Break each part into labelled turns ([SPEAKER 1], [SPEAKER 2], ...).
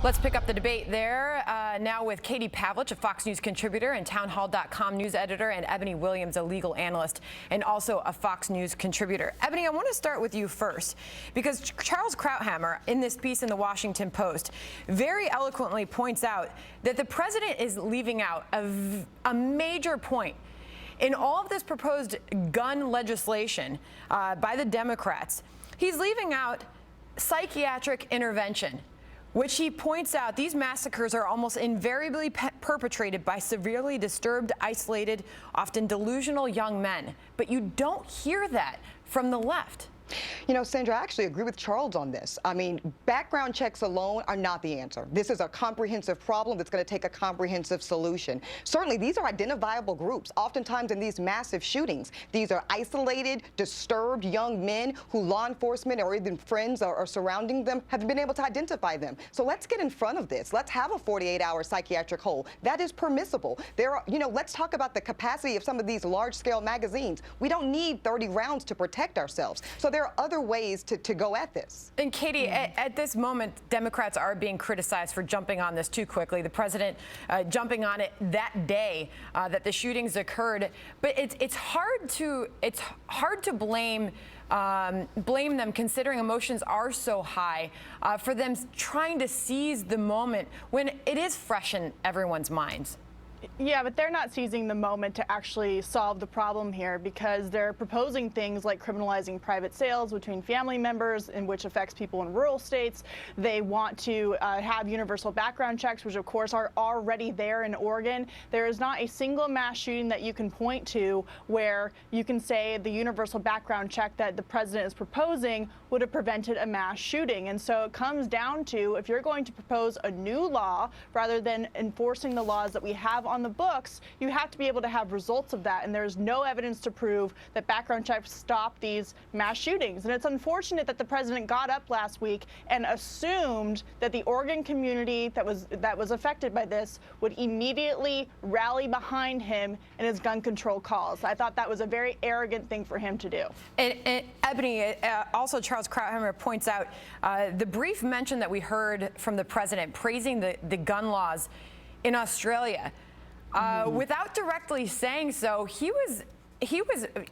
[SPEAKER 1] Let's pick up the debate there now with Katie Pavlich, a Fox News contributor and townhall.com news editor, and Ebony Williams, a legal analyst and also a Fox News contributor. Ebony, I want to start with you first because Charles Krauthammer, in this piece in the Washington Post, very eloquently points out that the president is leaving out a major point. In all of this proposed gun legislation by the Democrats, he's leaving out psychiatric intervention, which he points out these massacres are almost invariably perpetrated by severely disturbed, isolated, often delusional young men. But you don't hear that from the left.
[SPEAKER 2] You know, Sandra, I actually agree with Charles on this. I mean, background checks alone are not the answer. This is a comprehensive problem that's going to take a comprehensive solution. Certainly, these are identifiable groups. Oftentimes in these massive shootings, these are isolated, disturbed young men who law enforcement or even friends or surrounding them have been able to identify them. So let's get in front of this. Let's have a 48-hour psychiatric hold. That is permissible. There are, you know, let's talk about the capacity of some of these large-scale magazines. We don't need 30 rounds to protect ourselves. So there are other ways to go at this.
[SPEAKER 1] And Katie, at this moment, Democrats are being criticized for jumping on this too quickly. The president jumping on it that day that the shootings occurred. But it's hard to blame them, considering emotions are so high, for them trying to seize the moment when it is fresh in everyone's minds.
[SPEAKER 3] Yeah, but they're not seizing the moment to actually solve the problem here, because they're proposing things like criminalizing private sales between family members, in which affects people in rural states. They want to have universal background checks, which of course are already there in Oregon. There is not a single mass shooting that you can point to where you can say the universal background check that the president is proposing would have prevented a mass shooting. And so it comes down to, if you're going to propose a new law rather than enforcing the laws that we have on the books, you have to be able to have results of that. And there's no evidence to prove that background checks stop these mass shootings. And it's unfortunate that the president got up last week and assumed that the Oregon community that was affected by this would immediately rally behind him in his gun control calls. I thought that was a very arrogant thing for him to do. And
[SPEAKER 1] Ebony, also Charles Krauthammer points out the brief mention that we heard from the president praising the gun laws in Australia. Without directly saying so, he was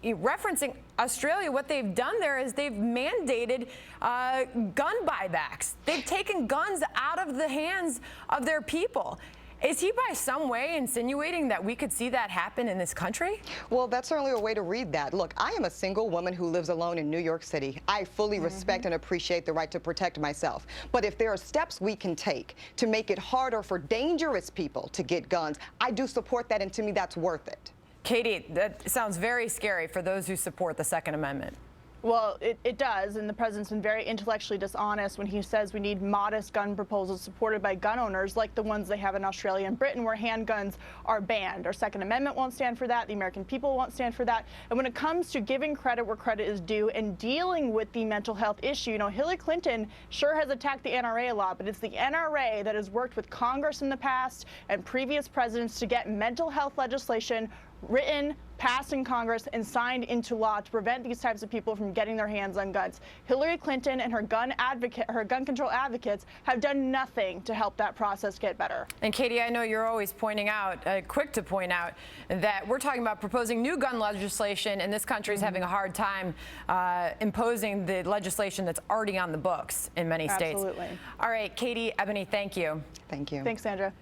[SPEAKER 1] referencing Australia. What they've done there is they've mandated gun buybacks. They've taken guns out of the hands of their people. Is he by some way insinuating that we could see that happen in this country?
[SPEAKER 2] Well, that's certainly a way to read that. Look, I am a single woman who lives alone in New York City. I fully respect and appreciate the right to protect myself. But if there are steps we can take to make it harder for dangerous people to get guns, I do support that, and to me, that's worth it.
[SPEAKER 1] Katie, that sounds very scary for those who support the Second Amendment.
[SPEAKER 3] Well, it does, and the president's been very intellectually dishonest when he says we need modest gun proposals supported by gun owners like the ones they have in Australia and Britain, where handguns are banned. Our Second Amendment won't stand for that. The American people won't stand for that. And when it comes to giving credit where credit is due and dealing with the mental health issue, you know, Hillary Clinton sure has attacked the NRA a lot, but it's the NRA that has worked with Congress in the past and previous presidents to get mental health legislation written, passed in Congress, and signed into law to prevent these types of people from getting their hands on guns. Hillary Clinton and her gun control advocates have done nothing to help that process get better.
[SPEAKER 1] And Katie, I know you're always pointing out, quick to point out, that we're talking about proposing new gun legislation, and this country is having a hard time imposing the legislation that's already on the books in many states.
[SPEAKER 3] Absolutely.
[SPEAKER 1] All right, Katie, Ebony, thank you.
[SPEAKER 2] Thank you.
[SPEAKER 3] Thanks, Sandra.